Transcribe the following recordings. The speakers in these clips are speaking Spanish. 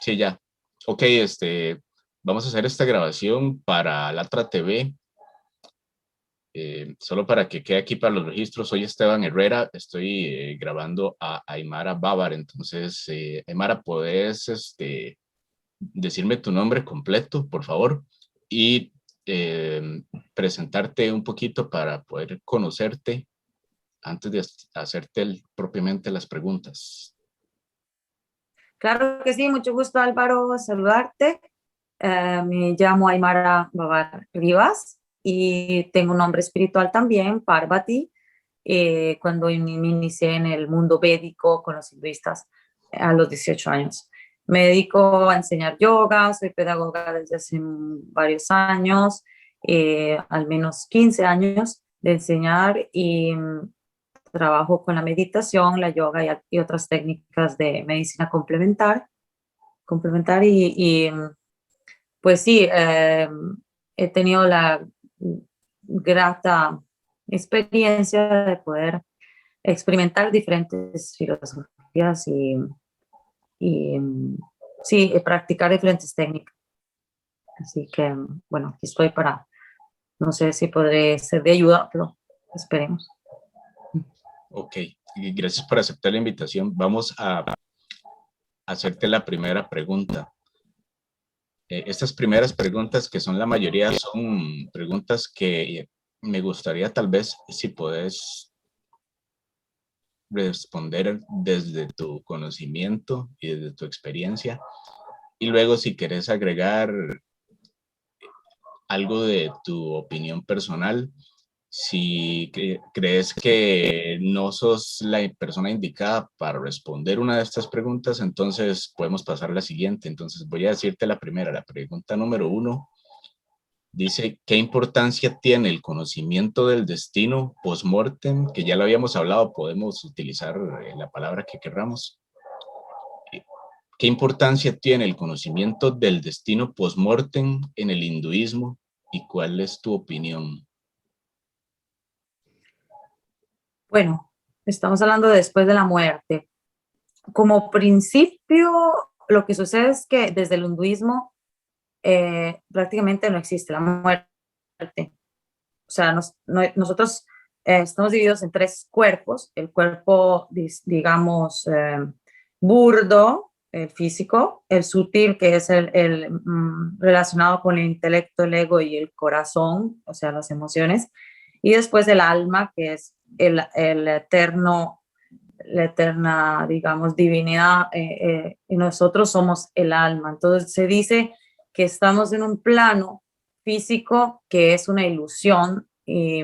Sí, ya. Ok, vamos a hacer esta grabación para Latra TV. Solo para que quede aquí para los registros, soy Esteban Herrera, estoy grabando a Aymara Bávar. Entonces, Aymara, ¿puedes decirme tu nombre completo, por favor? Y presentarte un poquito para poder conocerte antes de hacerte propiamente las preguntas. Claro que sí, mucho gusto Álvaro, saludarte. Me llamo Aymara Babar Rivas y tengo un nombre espiritual también, Parvati. Cuando me inicié en el mundo védico con los hinduistas a los 18 años. Me dedico a enseñar yoga, soy pedagoga desde hace varios años, al menos 15 años de enseñar y trabajo con la meditación, la yoga y otras técnicas de medicina complementar pues sí, he tenido la grata experiencia de poder experimentar diferentes filosofías y sí, practicar diferentes técnicas. Así que, bueno, aquí estoy para, no sé si podré ser de ayuda, pero esperemos. Ok, y gracias por aceptar la invitación. Vamos a hacerte la primera pregunta. Estas primeras preguntas, que son la mayoría, son preguntas que me gustaría tal vez si puedes responder desde tu conocimiento y desde tu experiencia. Y luego si quieres agregar algo de tu opinión personal, si crees que no sos la persona indicada para responder una de estas preguntas, entonces podemos pasar a la siguiente. Entonces voy a decirte la primera, la pregunta número 1. Dice, ¿qué importancia tiene el conocimiento del destino post-mortem? Que ya lo habíamos hablado, podemos utilizar la palabra que querramos. ¿Qué importancia tiene el conocimiento del destino post-mortem en el hinduismo y cuál es tu opinión? Bueno, estamos hablando de después de la muerte. Como principio, lo que sucede es que desde el hinduismo prácticamente no existe la muerte. O sea, nosotros estamos divididos en tres cuerpos. El cuerpo, digamos, burdo, el físico, el sutil, que es relacionado con el intelecto, el ego y el corazón, o sea, las emociones, y después el alma, que es el eterno, la eterna, digamos, divinidad, y nosotros somos el alma. Entonces se dice que estamos en un plano físico que es una ilusión, y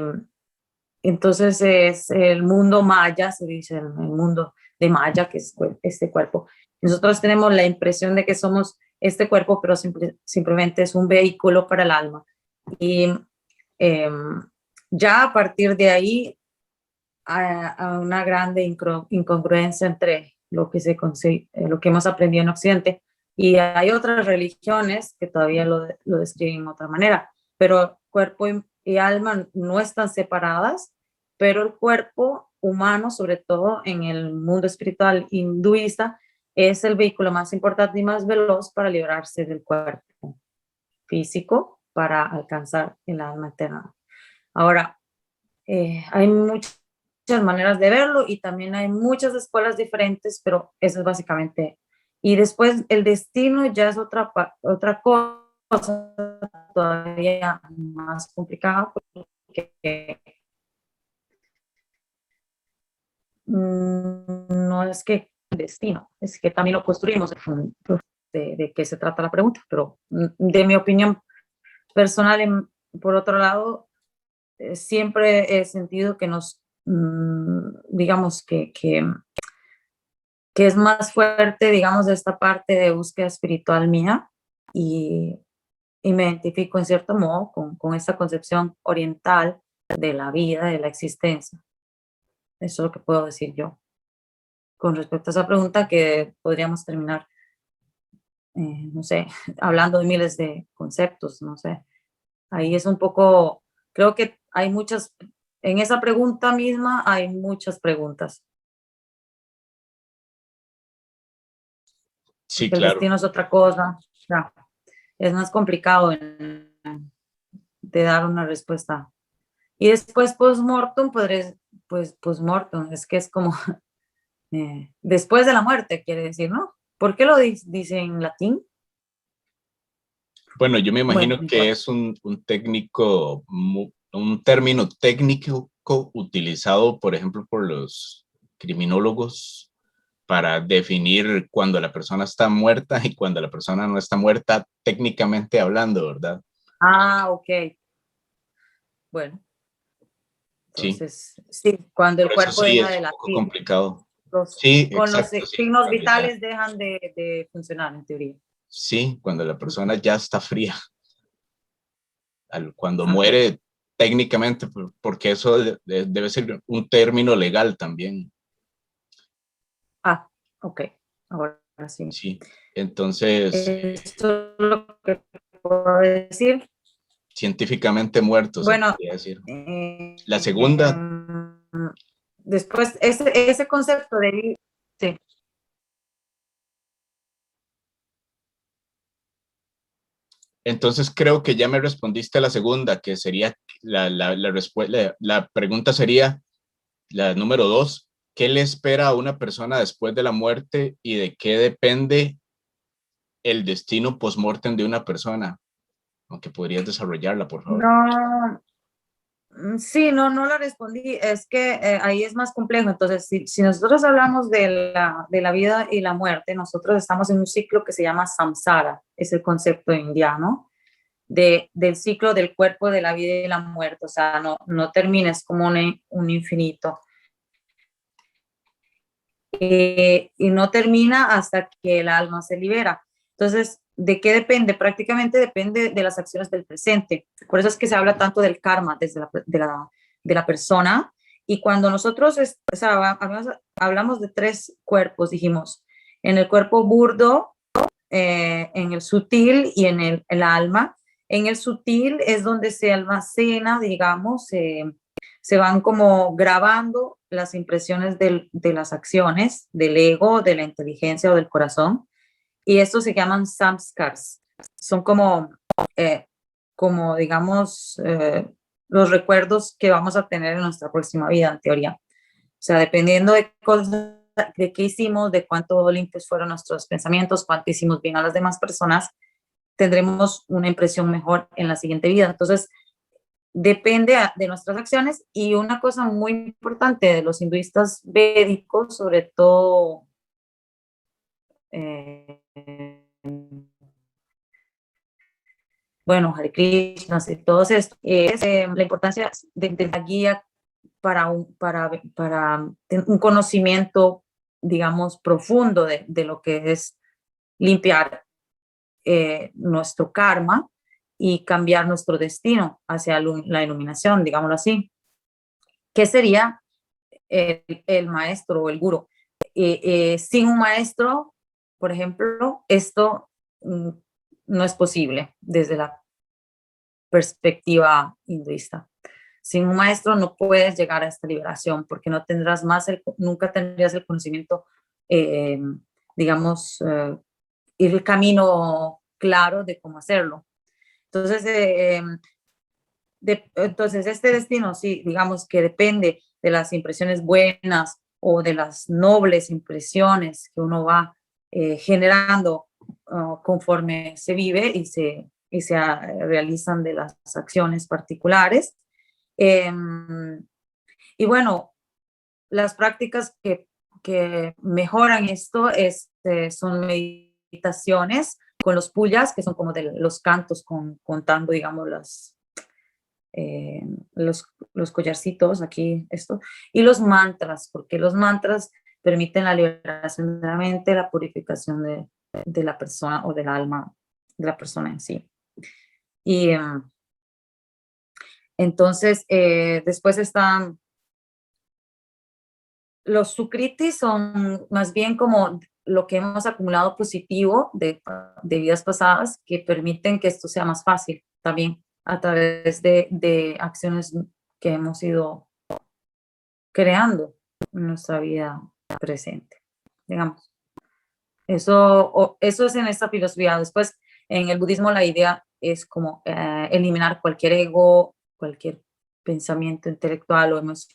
entonces es el mundo maya, se dice el mundo de Maya, que es este cuerpo. Nosotros tenemos la impresión de que somos este cuerpo, pero simplemente es un vehículo para el alma. Y eh, ya a partir de ahí a una grande incongruencia entre lo que hemos aprendido en Occidente, y hay otras religiones que todavía lo describen de otra manera, pero cuerpo y alma no están separadas, pero el cuerpo humano, sobre todo en el mundo espiritual hinduista, es el vehículo más importante y más veloz para librarse del cuerpo físico para alcanzar el alma eterna. Ahora, hay muchas maneras de verlo y también hay muchas escuelas diferentes, pero eso es básicamente. Y después el destino ya es otra cosa todavía más complicada, porque no es que el destino, es que también lo construimos. De qué se trata la pregunta, pero de mi opinión personal, por otro lado, siempre he sentido que digamos que es más fuerte, digamos, esta parte de búsqueda espiritual mía, y, y me identifico en cierto modo con esta concepción oriental de la vida, de la existencia. Eso es lo que puedo decir yo. Con respecto a esa pregunta, que podríamos terminar, no sé, hablando de miles de conceptos, no sé. Ahí es un poco, creo que hay muchas, en esa pregunta misma hay muchas preguntas. Sí, porque el claro. destino es otra cosa. O sea, es más complicado de dar una respuesta. Y después post-mortem, pues post-mortem, es que es como después de la muerte, quiere decir, ¿no? ¿Por qué lo dice en latín? Bueno, yo me Bueno, imagino no que importa. es un término técnico utilizado, por ejemplo, por los criminólogos para definir cuando la persona está muerta y cuando la persona no está muerta, técnicamente hablando, ¿verdad? Ah, ok. Bueno, Sí, entonces, sí, cuando por el eso cuerpo sí deja es de un poco latir, complicado. Sí, con los exacto, sí, signos cuando ya, vitales dejan de funcionar, en teoría. sí, cuando la persona ya está fría, cuando Ajá. muere técnicamente, porque eso debe ser un término legal también. Ah, ok. Ahora sí. Sí, entonces, Esto es lo que puedo decir. científicamente muerto, se Bueno, podría decir. eh, La segunda, después, ese concepto de... Sí. entonces creo que ya me respondiste a la segunda, que sería la pregunta sería la número 2, ¿qué le espera a una persona después de la muerte y de qué depende el destino post-mortem de una persona? Aunque podrías desarrollarla, por favor. No, sí, no la respondí. Es que ahí es más complejo. Entonces, si nosotros hablamos de la vida y la muerte, nosotros estamos en un ciclo que se llama samsara, es el concepto indiano, del ciclo del cuerpo, de la vida y la muerte. O sea, no termina, es como un infinito. Y no termina hasta que el alma se libera. Entonces, ¿de qué depende? Prácticamente depende de las acciones del presente. Por eso es que se habla tanto del karma desde de la persona. Y cuando nosotros o sea, hablamos de tres cuerpos, dijimos, en el cuerpo burdo, en el sutil y en el alma. En el sutil es donde se almacena, digamos, se van como grabando las impresiones de las acciones, del ego, de la inteligencia o del corazón. Y estos se llaman samskars. Son eh, como digamos, los recuerdos que vamos a tener en nuestra próxima vida, en teoría. O sea, dependiendo de cosas, de qué hicimos, de cuánto limpios fueron nuestros pensamientos, cuánto hicimos bien a las demás personas, tendremos una impresión mejor en la siguiente vida. Entonces, depende de nuestras acciones. Y una cosa muy importante de los hinduistas védicos, sobre todo, eh, bueno, Hare Krishna y todo esto, es la importancia de la guía para un conocimiento, digamos, profundo de lo que es limpiar nuestro karma y cambiar nuestro destino hacia la iluminación, digámoslo así. ¿Qué sería el maestro o el guru? Sin un maestro, por ejemplo, esto no es posible desde la perspectiva hinduista. Sin un maestro no puedes llegar a esta liberación porque no tendrás nunca tendrías el conocimiento, eh, digamos, ir el camino claro de cómo hacerlo. Entonces, entonces este destino, sí, digamos que depende de las impresiones buenas o de las nobles impresiones que uno va generando conforme se vive y se realizan de las acciones particulares. Eh, y bueno, las prácticas que mejoran esto son meditaciones con los puyas, que son como de los cantos contando, digamos, eh, los collarcitos, aquí esto, y los mantras, porque los mantras permiten la liberación de la mente, la purificación de la persona o del alma de la persona en sí. Y entonces, después están los sukritis, son más bien como lo que hemos acumulado positivo de vidas pasadas que permiten que esto sea más fácil también a través de acciones que hemos ido creando en nuestra vida presente, digamos. Eso es en esta filosofía. Después, en el budismo, la idea es como eliminar cualquier ego, cualquier pensamiento intelectual o emoción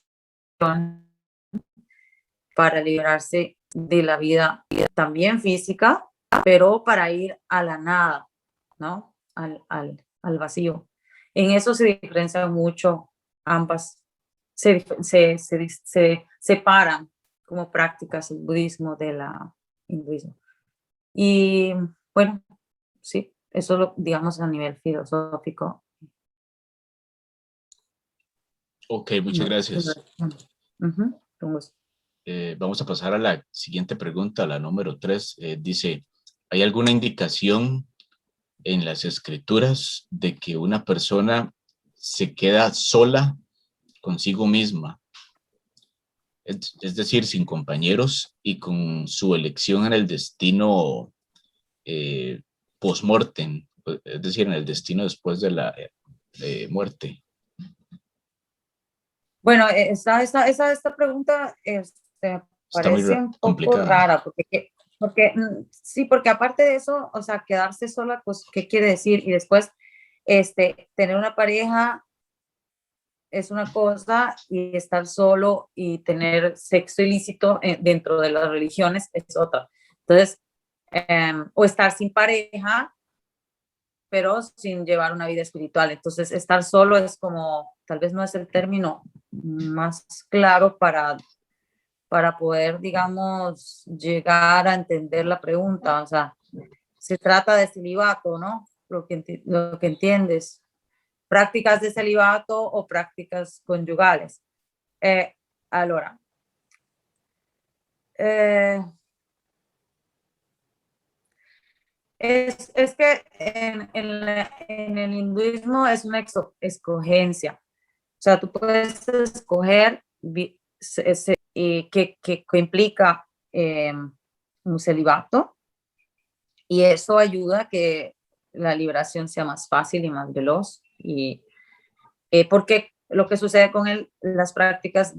para liberarse de la vida también física, pero para ir a la nada, ¿no? Al vacío. En eso se diferencian mucho ambas, se separan como prácticas el budismo de la hinduismo. Y bueno, sí, eso lo digamos a nivel filosófico. Ok, muchas gracias. Vamos a pasar a la siguiente pregunta, la número 3. Dice, ¿hay alguna indicación en las escrituras de que una persona se queda sola consigo misma? Es decir, sin compañeros y con su elección en el destino post-mortem, es decir, en el destino después de la muerte. Bueno, esta pregunta Está muy parece un poco complicada. rara, sí, porque aparte de eso, o sea, quedarse sola, pues, ¿qué quiere decir? Y después, tener una pareja es una cosa y estar solo y tener sexo ilícito dentro de las religiones es otra. Entonces, o estar sin pareja, pero sin llevar una vida espiritual. Entonces, estar solo es como, tal vez no es el término más claro para poder, digamos, llegar a entender la pregunta. O sea, se trata de celibato, ¿no? Lo que entiendes. Prácticas de celibato o prácticas conyugales. Allora, es que en el hinduismo es una escogencia. O sea, tú puedes escoger que implica un celibato y eso ayuda a que la liberación sea más fácil y más veloz. Y porque lo que sucede con las prácticas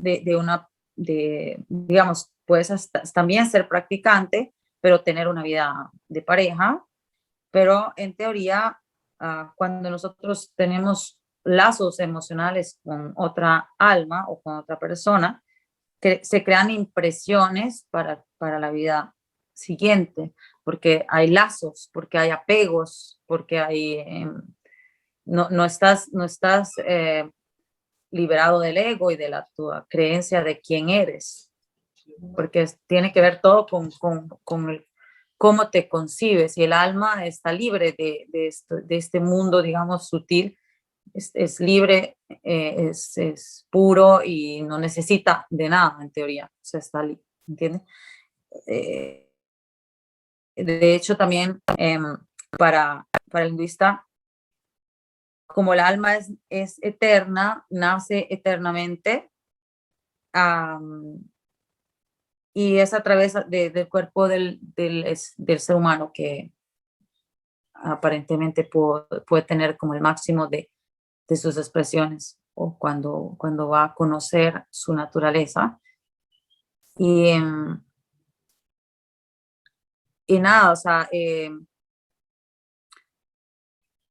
digamos, puedes también ser practicante, pero tener una vida de pareja, pero en teoría, cuando nosotros tenemos lazos emocionales con otra alma o con otra persona, que se crean impresiones para la vida siguiente, porque hay lazos, porque hay apegos, porque no estás liberado del ego y de tu creencia de quién eres, porque tiene que ver todo con cómo te concibes, y el alma está libre de este mundo, digamos, sutil, es libre, es puro y no necesita de nada, en teoría, o sea, está libre, ¿entiendes? Eh, de hecho, también para el hinduista, como el alma es eterna, nace eternamente, y es a través del cuerpo del ser humano que aparentemente puede tener como el máximo de sus expresiones, o cuando va a conocer su naturaleza. Y, y nada, o sea,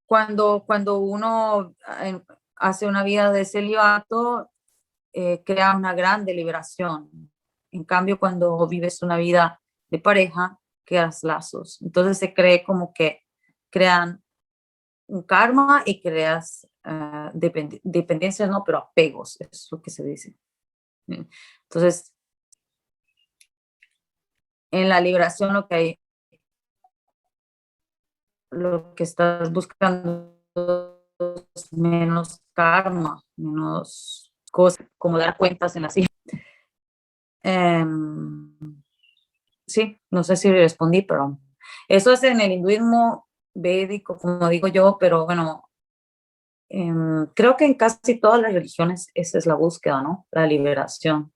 cuando uno hace una vida de celibato, crea una gran deliberación. En cambio, cuando vives una vida de pareja, creas lazos. Entonces se cree como que crean un karma y creas dependencias, no, pero apegos, es lo que se dice. Entonces, en la liberación lo que estás buscando es menos karma, menos cosas, como dar cuentas en la silla. Sí, no sé si respondí, pero eso es en el hinduismo védico, como digo yo, pero bueno, creo que en casi todas las religiones esa es la búsqueda, ¿no? La liberación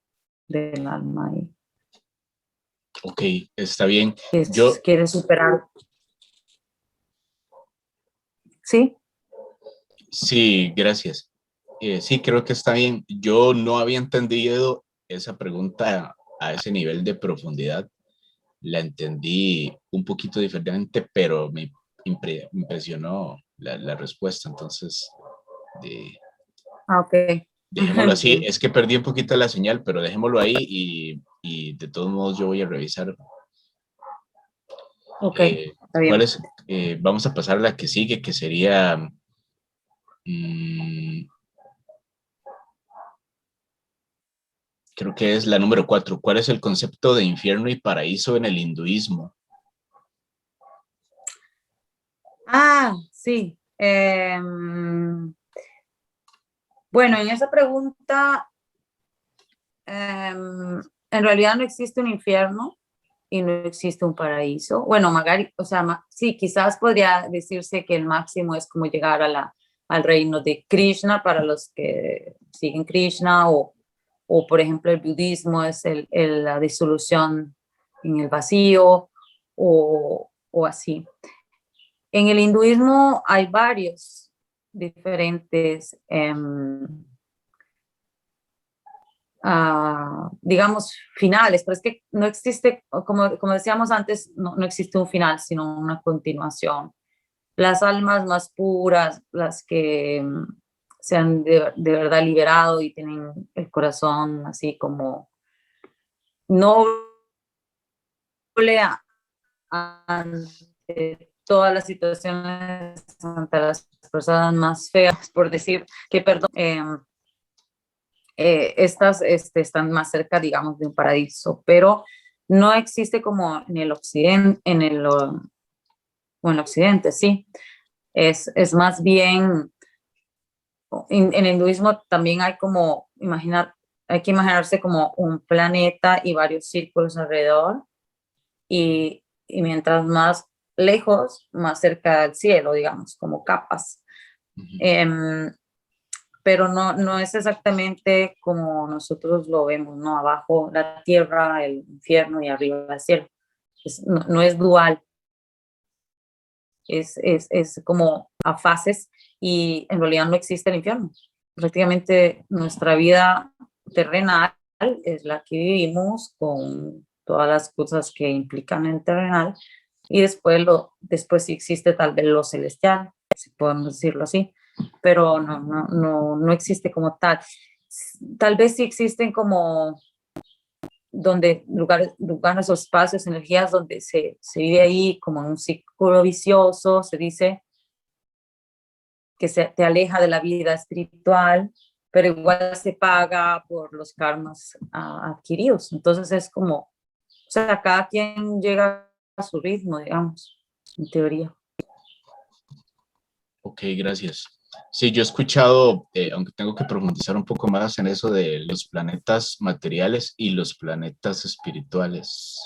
del alma y Ok, está bien. que Yo, quiere superar. Sí, sí, gracias. Sí, creo que está bien. Yo no había entendido esa pregunta a ese nivel de profundidad. la entendí un poquito diferente, pero me impresionó la respuesta. Entonces, Ok. dejémoslo así. Bien. Es que perdí un poquito la señal, pero dejémoslo ahí y de todos modos yo voy a revisar. Ok, está bien. Vamos a pasar a la que sigue, que sería, mm, creo que es la número 4. ¿Cuál es el concepto de infierno y paraíso en el hinduismo? Sí. Bueno, en esa pregunta, en realidad no existe un infierno y no existe un paraíso. Bueno, Magari, o sea, sí, quizás podría decirse que el máximo es como llegar al reino de Krishna para los que siguen Krishna, o por ejemplo el budismo es la disolución en el vacío, o así. En el hinduismo hay varios diferentes, digamos, finales, pero es que no existe, como decíamos antes, no existe un final, sino una continuación. Las almas más puras, las que se han de verdad liberado y tienen el corazón así como noble ante todas las situaciones, ante las personas más feas, por decir que, perdón, estas están más cerca, digamos, de un paraíso, pero no existe como en el occidente, o en el occidente, sí. Es más bien, en el hinduismo también hay como, hay que imaginarse como un planeta y varios círculos alrededor, y mientras más lejos, más cerca del cielo, digamos, como capas. Um, pero no es exactamente como nosotros lo vemos, ¿no? Abajo la tierra, el infierno y arriba el cielo. No es dual, es como a fases, y en realidad no existe el infierno. Prácticamente nuestra vida terrenal es la que vivimos con todas las cosas que implican el terrenal, y después sí existe tal vez lo celestial, si podemos decirlo así, pero no existe como tal. Tal vez sí existen como lugares o espacios, energías donde se vive ahí como en un círculo vicioso, se dice que te aleja de la vida espiritual, pero igual se paga por los karmas adquiridos. Entonces es como, o sea, cada quien llega a su ritmo, digamos, en teoría. Ok, gracias. Sí, yo he escuchado, aunque tengo que profundizar un poco más en eso de los planetas materiales y los planetas espirituales,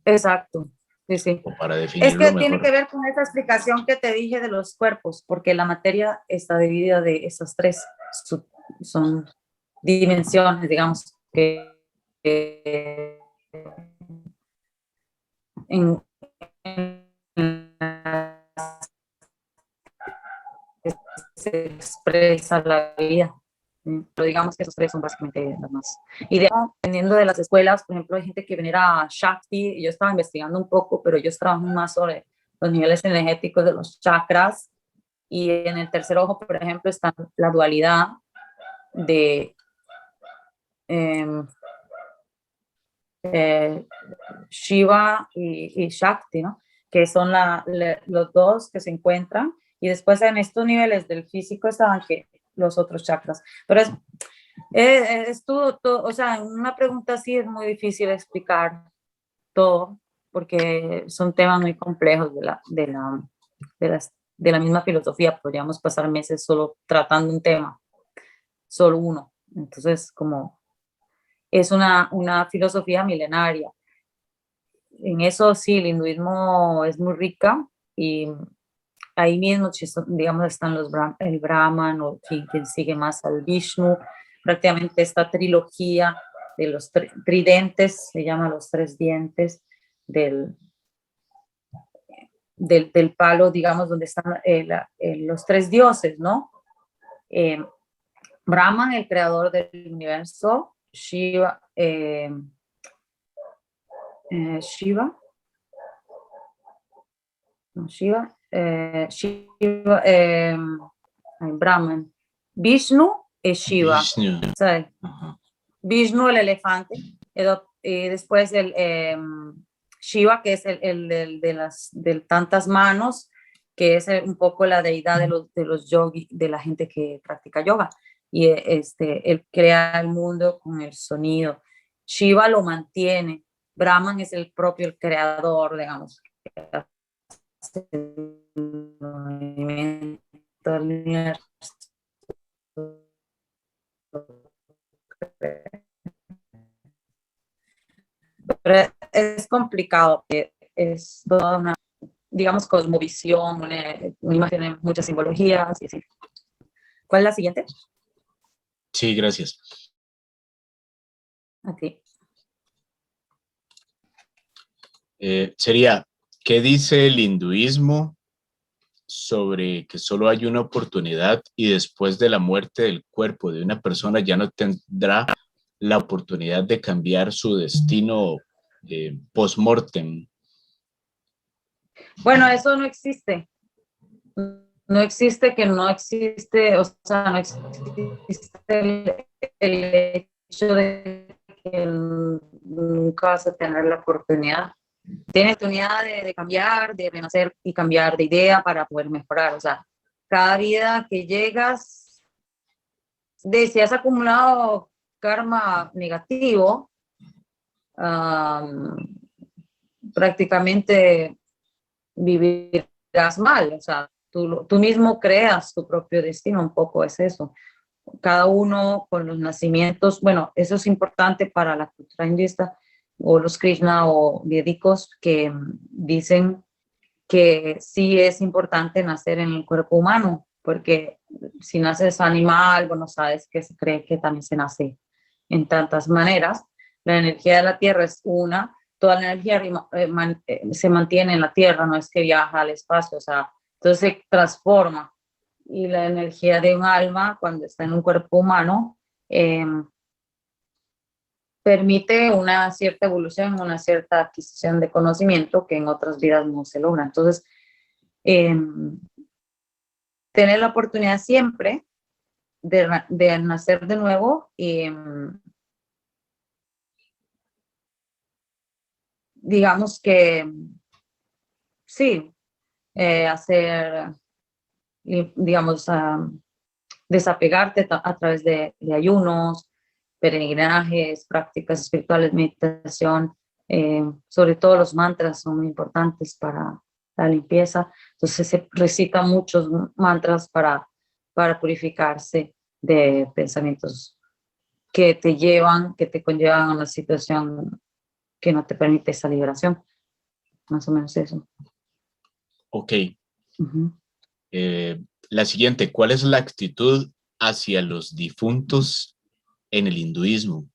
Exacto, sí, sí. o para Es definirlo que tiene que mejor. ver con esa explicación que te dije de los cuerpos, porque la materia está dividida de esas tres, son dimensiones, digamos, que en, en se expresa la vida. Pero digamos que esos tres son básicamente las más. Y dependiendo de las escuelas, por ejemplo, hay gente que venera a Shakti, y yo estaba investigando un poco, pero ellos trabajan más sobre los niveles energéticos de los chakras, y en el tercer ojo, por ejemplo, está la dualidad de eh, Shiva y Shakti, ¿no? Que son los dos que se encuentran, y después en estos niveles del físico estaban que los otros chakras. Pero es todo, o sea, en una pregunta así es muy difícil explicar todo, porque son temas muy complejos de la misma filosofía. Podríamos pasar meses solo tratando un tema, solo uno. Entonces, como es una filosofía milenaria. En eso sí, el hinduismo es muy rica, y ahí mismo, digamos, están el Brahman, o quien sigue más al Vishnu. Prácticamente esta trilogía de los tridentes, se llama los tres dientes del, del palo, digamos, donde están los tres dioses, ¿no? Eh, Brahman, el creador del universo; Shiva, Shiva, no, Shiva, Brahman, Vishnu y Shiva. Vishnu. O sea, Vishnu, el elefante, y después el Shiva, que es el de tantas manos, que es un poco la deidad de los yogis, de la gente que practica yoga. Y él crea el mundo con el sonido. Shiva lo mantiene. Brahman es el propio el creador, digamos. Pero es complicado, es toda una, digamos, cosmovisión, una imagen de muchas simbologías. Y así. ¿Cuál es la siguiente? Sí, gracias. Aquí. Sería, ¿qué dice el hinduismo sobre que solo hay una oportunidad y después de la muerte del cuerpo de una persona ya no tendrá la oportunidad de cambiar su destino post-mortem? Bueno, eso no existe. No existe que no existe, o sea, no existe el hecho de que nunca vas a tener la oportunidad. Tienes oportunidad de cambiar, de renacer y cambiar de idea para poder mejorar. O sea, cada vida que llegas, si has acumulado karma negativo, prácticamente vivirás mal. O sea, tú mismo creas tu propio destino, un poco es eso. Cada uno con los nacimientos, bueno, eso es importante para la cultura hinduista o los Krishna o védicos que dicen que sí es importante nacer en el cuerpo humano, porque si naces animal, bueno, sabes que se cree que también se nace en tantas maneras. La energía de la tierra es una, toda la energía se mantiene en la tierra, no es que viaja al espacio, o sea, entonces se transforma. Y la energía de un alma, cuando está en un cuerpo humano, permite una cierta evolución, una cierta adquisición de conocimiento que en otras vidas no se logra. Entonces, tener la oportunidad siempre de nacer de nuevo y digamos que sí, hacer, digamos, desapegarte a través de ayunos, peregrinajes, prácticas espirituales, meditación, sobre todo los mantras son muy importantes para la limpieza. Entonces se recitan muchos mantras para purificarse de pensamientos que te conllevan a una situación que no te permite esa liberación. Más o menos eso. Ok. La siguiente, ¿cuál es la actitud hacia los difuntos en el hinduismo?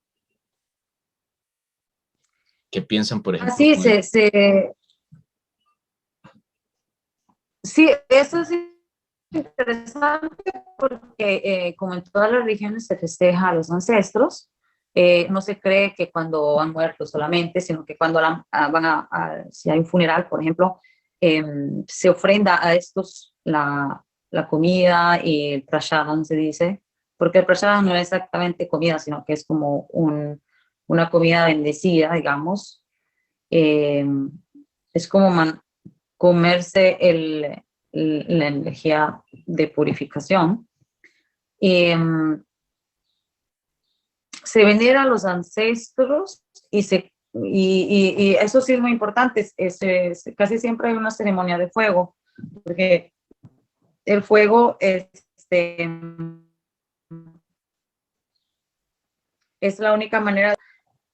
¿Qué piensan, por ejemplo? Así sí, eso es interesante porque como en todas las religiones se festeja a los ancestros, no se cree que cuando han muerto solamente, sino que cuando si hay un funeral, por ejemplo, se ofrenda a estos la comida y el prashadam se dice, porque el prashadam no es exactamente comida, sino que es como una comida bendecida, digamos. Es como comerse la energía de purificación. Se venera a los ancestros y eso sí es muy importante. Casi siempre hay una ceremonia de fuego, porque el fuego es la única manera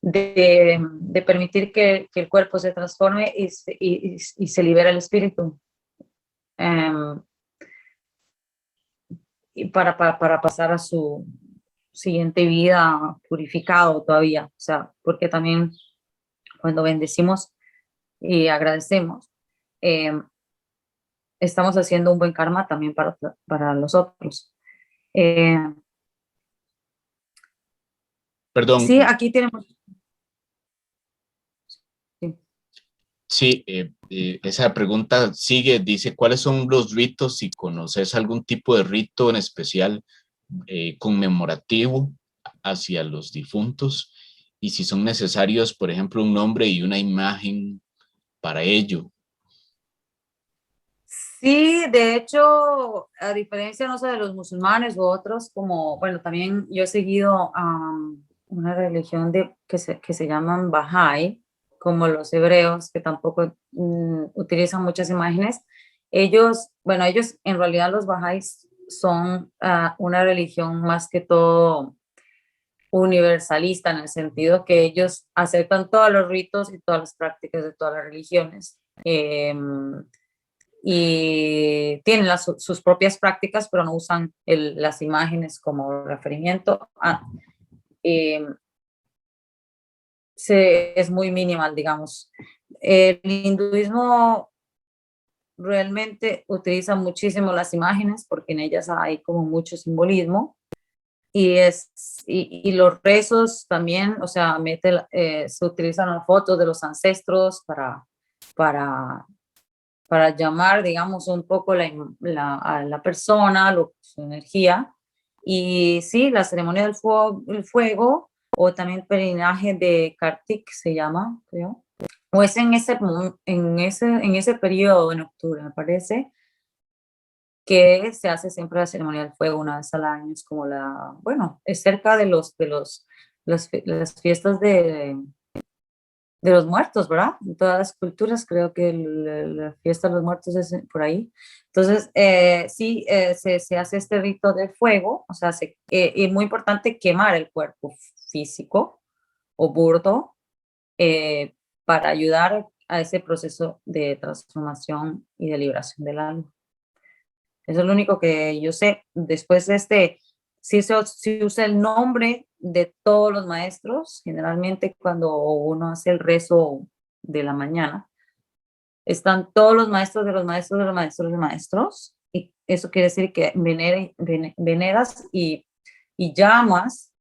de permitir que el cuerpo se transforme y se libera el espíritu. Y para pasar a su siguiente vida purificado todavía, o sea, porque también cuando bendecimos y agradecemos, estamos haciendo un buen karma también para los otros. Perdón. Sí, aquí tenemos. Sí. Sí, esa pregunta sigue, dice, ¿cuáles son los ritos? Si conoces algún tipo de rito en especial conmemorativo hacia los difuntos y si son necesarios, por ejemplo, un nombre y una imagen para ello. Sí, de hecho, a diferencia, no sé, de los musulmanes u otros, como, bueno, también yo he seguido una religión que se llaman Bahá'í, como los hebreos, que tampoco utilizan muchas imágenes. Ellos, bueno, ellos en realidad los Bahá'ís son una religión más que todo universalista, en el sentido que ellos aceptan todos los ritos y todas las prácticas de todas las religiones. Y tienen sus propias prácticas, pero no usan las imágenes como referimiento. Eh, es muy minimal, digamos. El hinduismo realmente utiliza muchísimo las imágenes porque en ellas hay como mucho simbolismo y los rezos también, o sea, se utilizan las fotos de los ancestros para para llamar, digamos, un poco a la persona, su energía. Y sí, la ceremonia el fuego o también peregrinaje de Kartik se llama, creo. O es en ese periodo, en octubre, me parece, que se hace siempre la ceremonia del fuego una vez al año. Es como bueno, es cerca de las fiestas de los muertos, ¿verdad? En todas las culturas creo que la fiesta de los muertos es por ahí. Entonces, sí, se hace este rito de fuego, o sea, es muy importante quemar el cuerpo físico o burdo eh, para ayudar a ese proceso de transformación y de liberación del alma. Eso es lo único que yo sé. Después de sí usa el nombre de todos los maestros. Generalmente cuando uno hace el rezo de la mañana, están todos los maestros de los maestros de los maestros de los maestros. Y eso quiere decir que veneras y llamas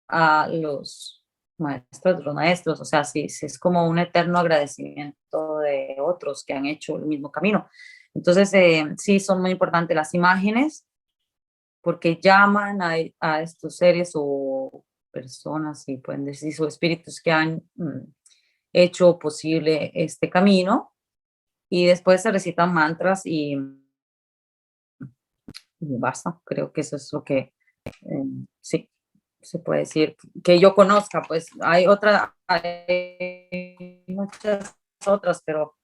a los maestros de los maestros. O sea, sí, es como un eterno agradecimiento de otros que han hecho el mismo camino. Entonces, sí, son muy importantes las imágenes porque llaman a estos seres o personas, y pueden decir, o espíritus que han hecho posible este camino, y después se recitan mantras y basta. Creo que eso es lo que sí se puede decir que yo conozca. Pues hay muchas otras, pero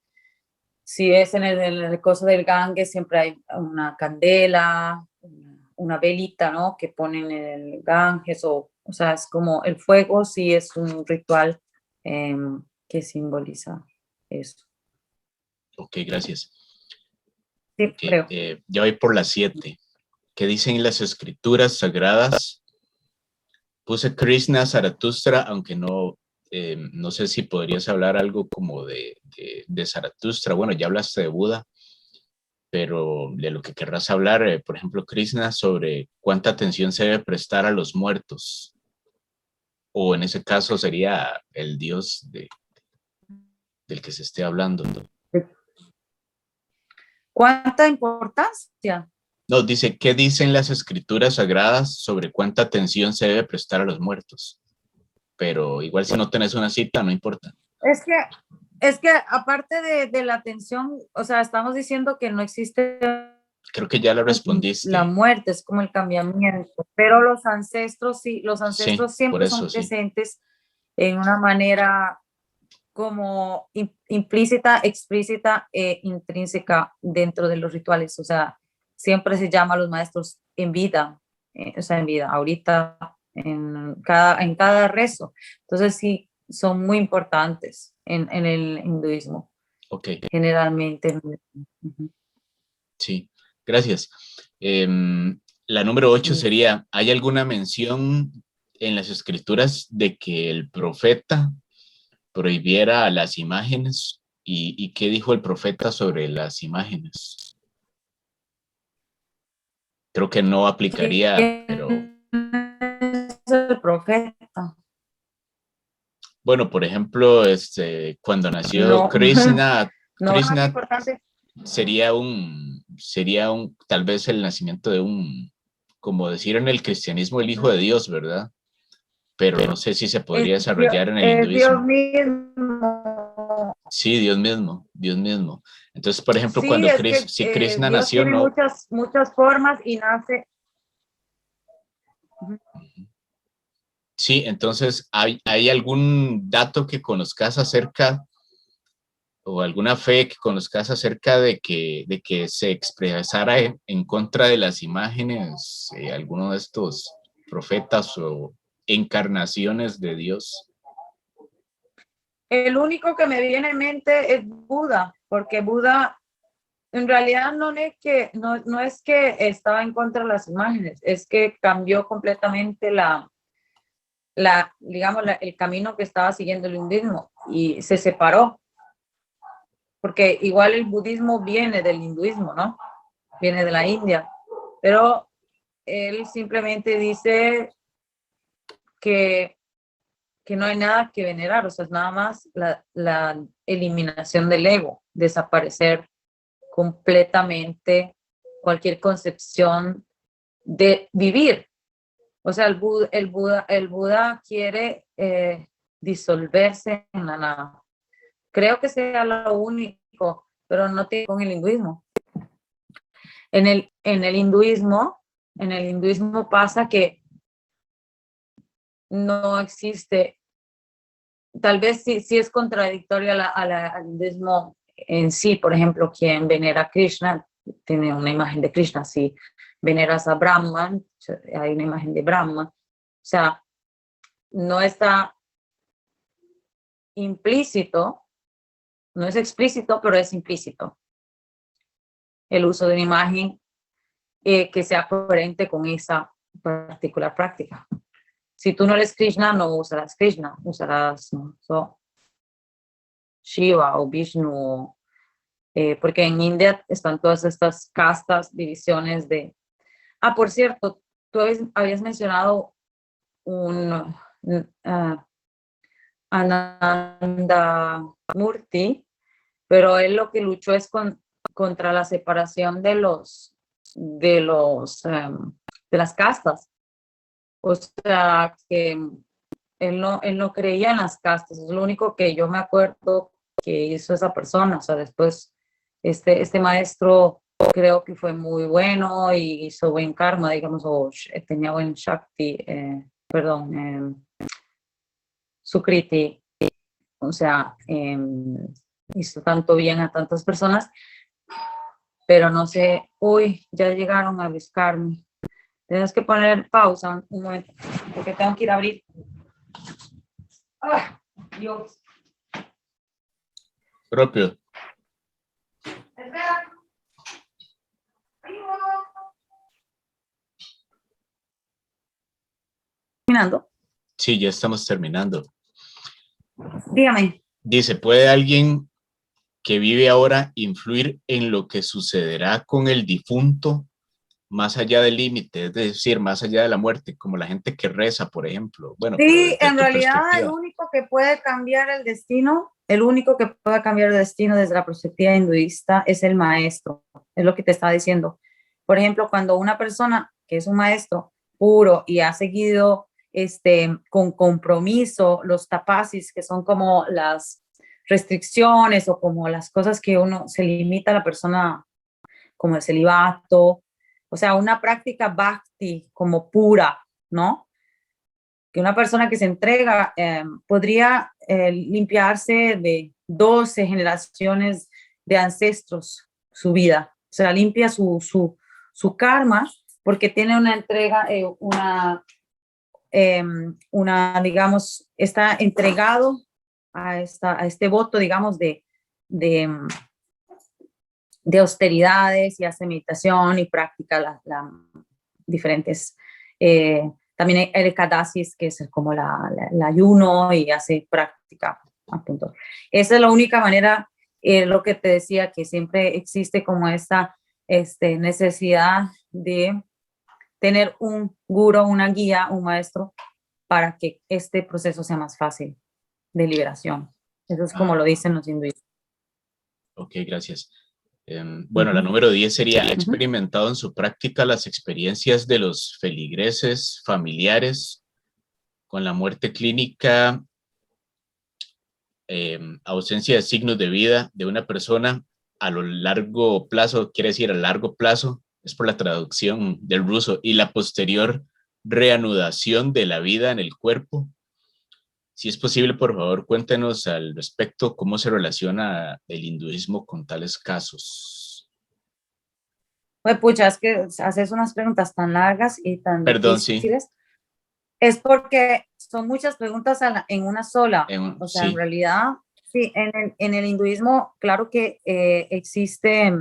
si es en el coso del Ganges, siempre hay una candela, una velita, ¿no? Que ponen en el Ganges, o sea, es como el fuego, sí es un ritual que simboliza eso. Ok, gracias. Sí, Okay, creo. ya voy por las 7. ¿Qué dicen las escrituras sagradas? Puse Krishna Zaratustra, aunque no sé si podrías hablar algo como de Zaratustra. Bueno, ya hablaste de Buda, pero de lo que querrás hablar, por ejemplo, Krishna, sobre cuánta atención se debe prestar a los muertos, o en ese caso sería el dios del que se esté hablando. ¿Cuánta importancia? No, dice, ¿qué dicen las escrituras sagradas sobre cuánta atención se debe prestar a los muertos? Pero igual si no tenés una cita, no importa. Es que, es que aparte de la atención, o sea, estamos diciendo que no existe Creo que ya la la respondiste. muerte, es como el cambiamiento, pero los ancestros sí, los Sí, ancestros por siempre son eso sí. presentes en una manera como implícita, explícita e intrínseca dentro de los rituales. O sea, siempre se llama a los maestros en vida, o sea, en vida, ahorita, en cada rezo. Entonces sí, son muy importantes en el hinduismo, Ok, generalmente. sí, gracias. La número 8 Sí. sería, ¿hay alguna mención en las escrituras de que el profeta prohibiera las imágenes? ¿Y qué dijo el profeta sobre las imágenes? Creo que no aplicaría, pero ¿Quién es el profeta? Bueno, por ejemplo, cuando nació No, Krishna, no es más Krishna importante. sería tal vez el nacimiento de como decir en el cristianismo, el Hijo de Dios, ¿verdad? Pero no sé si se podría desarrollar en el Es Dios hinduismo. mismo. Sí, Dios mismo, Dios mismo. Entonces, por ejemplo, Sí, cuando es que si Krishna Dios nació, tiene no. muchas formas y nace. Sí, entonces, ¿hay algún dato que conozcas acerca o alguna fe que conozcas acerca de que se expresara en contra de las imágenes, alguno de estos profetas o encarnaciones de Dios? El único que me viene en mente es Buda, porque Buda en realidad no es que estaba en contra de las imágenes, es que cambió completamente digamos, el camino que estaba siguiendo el hinduismo y se separó, porque igual el budismo viene del hinduismo, ¿no? Viene de la India, pero él simplemente dice que, que no hay nada que venerar, o sea, es nada más la eliminación del ego, desaparecer completamente cualquier concepción de vivir. O sea, el Buda quiere disolverse en la nada. Creo que sea lo único, pero no tiene con el hinduismo. En el hinduismo pasa que no existe, tal vez sí es contradictorio al hinduismo en sí. Por ejemplo, quien venera a Krishna tiene una imagen de Krishna. Si veneras a Brahman, hay una imagen de Brahma. O sea, no está implícito, no es explícito, pero es implícito el uso de una imagen que sea coherente con esa particular práctica. Si tú no eres Krishna, no usarás Krishna, usarás Shiva o Vishnu, porque en India están todas estas castas, divisiones de... Ah, por cierto, tú habías mencionado un Ananda Murti, pero él lo que luchó es contra la separación de las castas. O sea, que él no creía en las castas. Es lo único que yo me acuerdo que hizo esa persona. O sea, después este maestro creo que fue muy bueno y hizo buen karma, digamos, o tenía buen Shakti, Sukriti. O sea, hizo tanto bien a tantas personas, pero no sé, uy, ya llegaron a buscarme. Tienes que poner pausa un momento, porque tengo que ir a abrir. ¡Ah, Dios! Propio. Espera. Terminando. Sí, ya estamos terminando. Dígame. Dice, ¿puede alguien que vive ahora influir en lo que sucederá con el difunto más allá del límite, es decir, más allá de la muerte, como la gente que reza, por ejemplo? Bueno, pero Sí, desde en tu realidad el perspectiva. único que puede cambiar el destino, el único que puede cambiar el destino desde la perspectiva hinduista es el maestro, es lo que te estaba diciendo. Por ejemplo, cuando una persona que es un maestro puro y ha seguido con compromiso los tapasis, que son como las restricciones o como las cosas que uno se limita a la persona, como el celibato, o sea, una práctica bhakti como pura, ¿no? Que una persona que se entrega podría limpiarse de 12 generaciones de ancestros su vida. O sea, limpia su karma porque tiene una entrega, digamos, está entregado a este voto, digamos, de, de austeridades y hace meditación y practica diferentes, también el Ekadasis, que es como el ayuno y hace práctica a punto. Esa es la única manera, lo que te decía, que siempre existe como esta necesidad de tener un guru, una guía, un maestro, para que este proceso sea más fácil. de liberación. Eso es como lo dicen los hinduistas. Ok, gracias. Bueno, la número 10 sería, ¿ha experimentado en su práctica las experiencias de los feligreses familiares con la muerte clínica, ausencia de signos de vida de una persona a lo largo plazo, quiere decir a largo plazo, es por la traducción del ruso, y la posterior reanudación de la vida en el cuerpo? Si es posible, por favor, cuéntenos al respecto cómo se relaciona el hinduismo con tales casos. Pues pucha, es que haces unas preguntas tan largas y tan Perdón, sí. difíciles. Es porque son muchas preguntas en una sola. O sea, Sí. en realidad, sí, en el hinduismo, claro que existe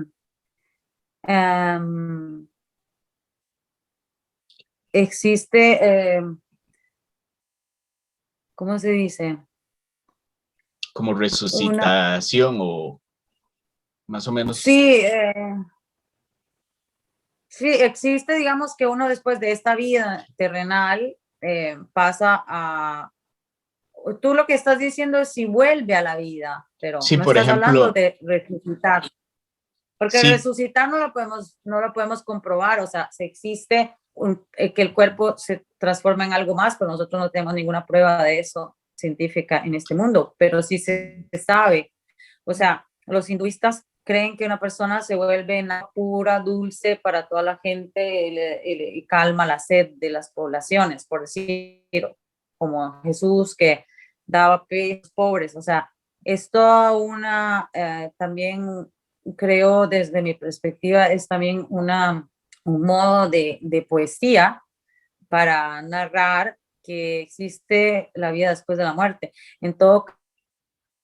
¿cómo se dice? Como resucitación o más o menos. Sí, sí, existe, digamos que uno después de esta vida terrenal pasa a... Tú lo que estás diciendo es si vuelve a la vida, pero Sí, no por estás hablando ejemplo. de resucitar. Porque Sí. resucitar no lo podemos comprobar, o sea, si existe que el cuerpo se transforma en algo más, pero nosotros no tenemos ninguna prueba de eso científica en este mundo, pero sí se sabe. O sea, los hinduistas creen que una persona se vuelve pura, dulce para toda la gente y calma la sed de las poblaciones, por decirlo, como Jesús que daba pie a los pobres. O sea, es toda una, también creo desde mi perspectiva, es también un modo de poesía para narrar que existe la vida después de la muerte. En todo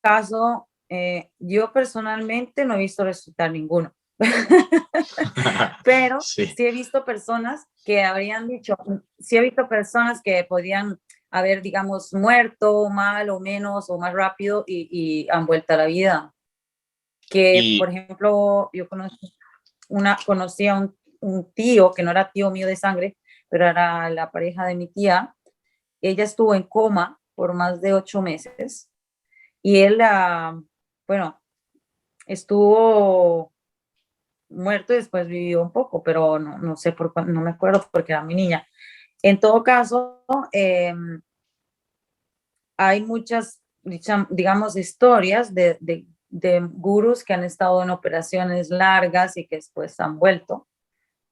caso, yo personalmente no he visto resucitar ninguno. Pero Sí. sí he visto personas que habrían dicho, sí he visto personas que podían haber, digamos, muerto mal o menos o más rápido y han vuelto a la vida. Que, por ejemplo, yo conocí a un tío, que no era tío mío de sangre, pero era la pareja de mi tía. Ella estuvo en coma por más de 8 meses y él, bueno, estuvo muerto y después vivió un poco, pero no sé por cuándo, no me acuerdo porque era mi niña. En todo caso, hay muchas, digamos, historias de gurús que han estado en operaciones largas y que después han vuelto,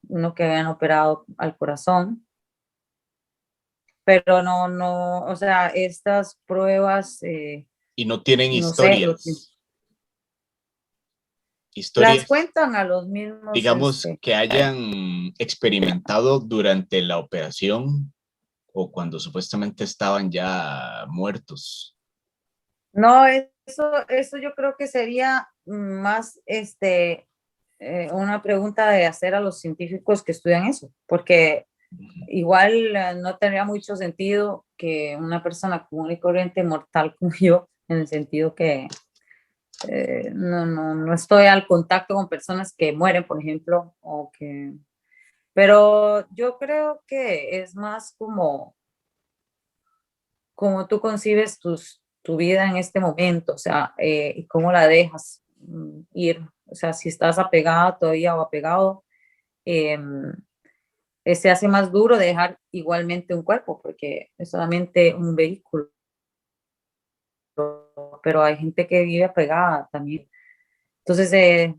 uno que habían operado al corazón, pero no, o sea, estas pruebas, y no tienen no sé, las historias, cuentan a los mismos, digamos, que hayan experimentado durante la operación o cuando supuestamente estaban ya muertos. No, eso yo creo que sería más una pregunta de hacer a los científicos que estudian eso, porque igual no tendría mucho sentido que una persona común y corriente mortal como yo, en el sentido que no estoy al contacto con personas que mueren, por ejemplo, pero yo creo que es más como tú concibes tu vida en este momento, o sea, y cómo la dejas ir, o sea, si estás apegada todavía o apegado, se hace más duro dejar igualmente un cuerpo, porque es solamente un vehículo, pero hay gente que vive apegada también. Entonces,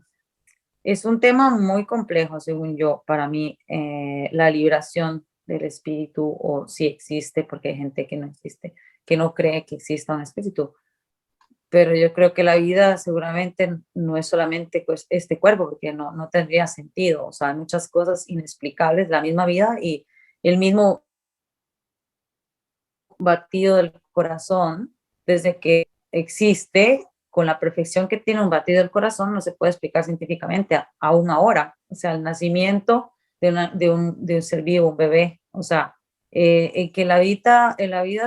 es un tema muy complejo, según yo, para mí, la liberación del espíritu, o si existe, porque hay gente que no existe, que no cree que exista un espíritu. Pero yo creo que la vida seguramente no es solamente pues, este cuerpo, porque no tendría sentido. O sea, hay muchas cosas inexplicables, la misma vida y el mismo batido del corazón, desde que existe, con la perfección que tiene un batido del corazón, no se puede explicar científicamente aún ahora. O sea, el nacimiento de un ser vivo, un bebé. O sea, en que la vida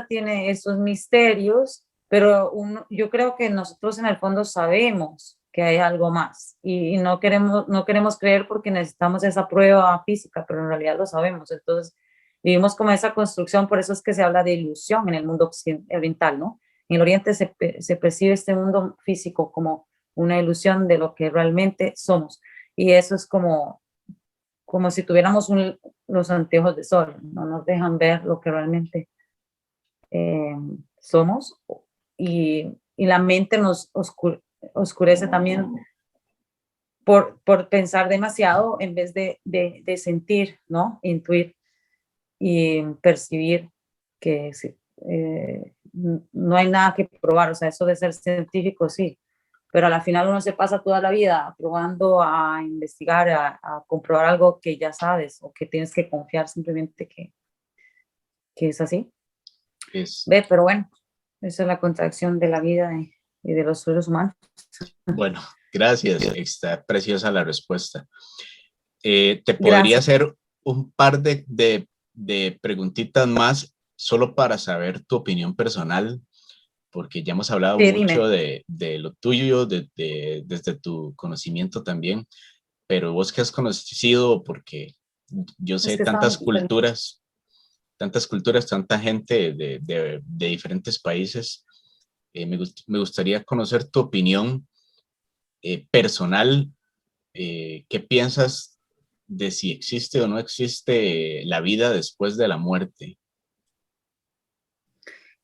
tiene esos misterios, pero yo creo que nosotros en el fondo sabemos que hay algo más y no queremos creer porque necesitamos esa prueba física, pero en realidad lo sabemos. Entonces, vivimos como esa construcción, por eso es que se habla de ilusión en el mundo oriental, ¿no? En el Oriente se percibe este mundo físico como una ilusión de lo que realmente somos. Y eso es como si tuviéramos los anteojos de sol, no nos dejan ver lo que realmente eh, somos, y la mente nos oscurece también por pensar demasiado en vez de sentir, ¿no? Intuir y percibir que no hay nada que probar. O sea, eso de ser científico, sí, pero al final uno se pasa toda la vida probando a investigar, a comprobar algo que ya sabes o que tienes que confiar simplemente que es así. Ve, pero bueno, esa es la contracción de la vida y de los seres humanos. Bueno, gracias. Está preciosa la respuesta. Te podría Gracias. hacer un par de preguntitas más solo para saber tu opinión personal, porque ya hemos hablado Sí, mucho dime. de lo tuyo, desde tu conocimiento también, pero vos que has conocido, porque yo Es sé que están tantas culturas, tanta gente de diferentes países, me gustaría conocer tu opinión personal. ¿Qué piensas de si existe o no existe la vida después de la muerte?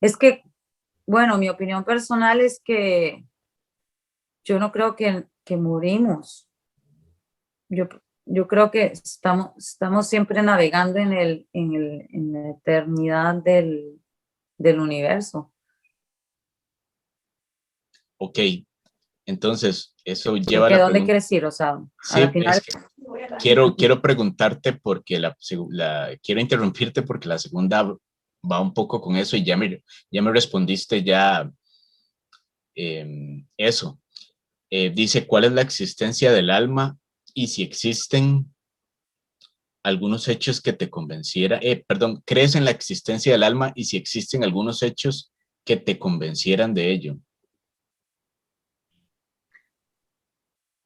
Es que, bueno, mi opinión personal es que yo no creo que morimos. Yo, yo creo que estamos siempre navegando en la eternidad del universo. Ok, entonces eso lleva a Porque la ¿dónde pregunta. quieres ir? O sea, a la Sí, es final. que quiero preguntarte porque quiero interrumpirte porque la segunda va un poco con eso y ya me respondiste ya eso. Dice, ¿cuál es la existencia del alma y si existen algunos hechos que te crees en la existencia del alma y si existen algunos hechos que te convencieran de ello?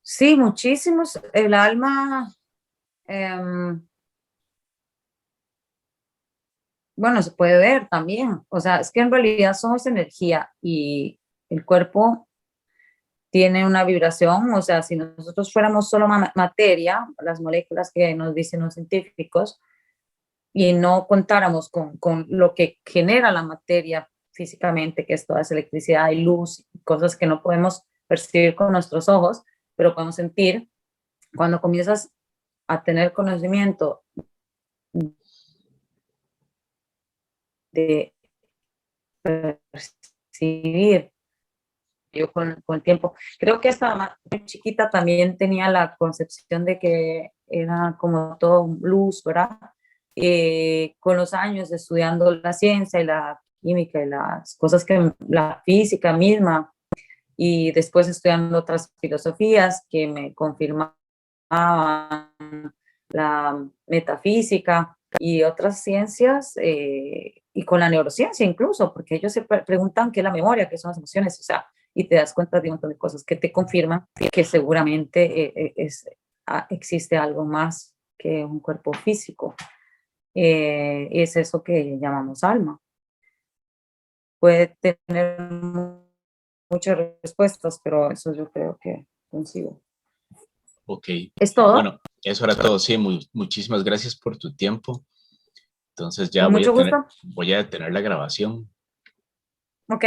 Sí, muchísimos. El alma, em, bueno, se puede ver también. O sea, es que en realidad somos energía y el cuerpo tiene una vibración. O sea, si nosotros fuéramos solo materia, las moléculas que nos dicen los científicos, y no contáramos con lo que genera la materia físicamente, que es toda esa electricidad y luz, cosas que no podemos percibir con nuestros ojos, pero podemos sentir, cuando comienzas a tener conocimiento de percibir, yo con el tiempo, creo que hasta más chiquita también tenía la concepción de que era como todo luz, ¿verdad? Con los años estudiando la ciencia y la química y las cosas que la física misma, y después estudiando otras filosofías que me confirmaban la metafísica y otras ciencias, y con la neurociencia incluso, porque ellos se preguntan qué es la memoria, qué son las emociones, o sea, y te das cuenta de un montón de cosas que te confirman que seguramente existe algo más que un cuerpo físico. Es eso que llamamos alma. Puede tener muchas respuestas, pero eso yo creo que consigo. Ok, ¿Es todo? bueno, eso era todo. Sí, muchísimas gracias por tu tiempo. Entonces ya Con mucho gusto. voy a detener la grabación. Ok.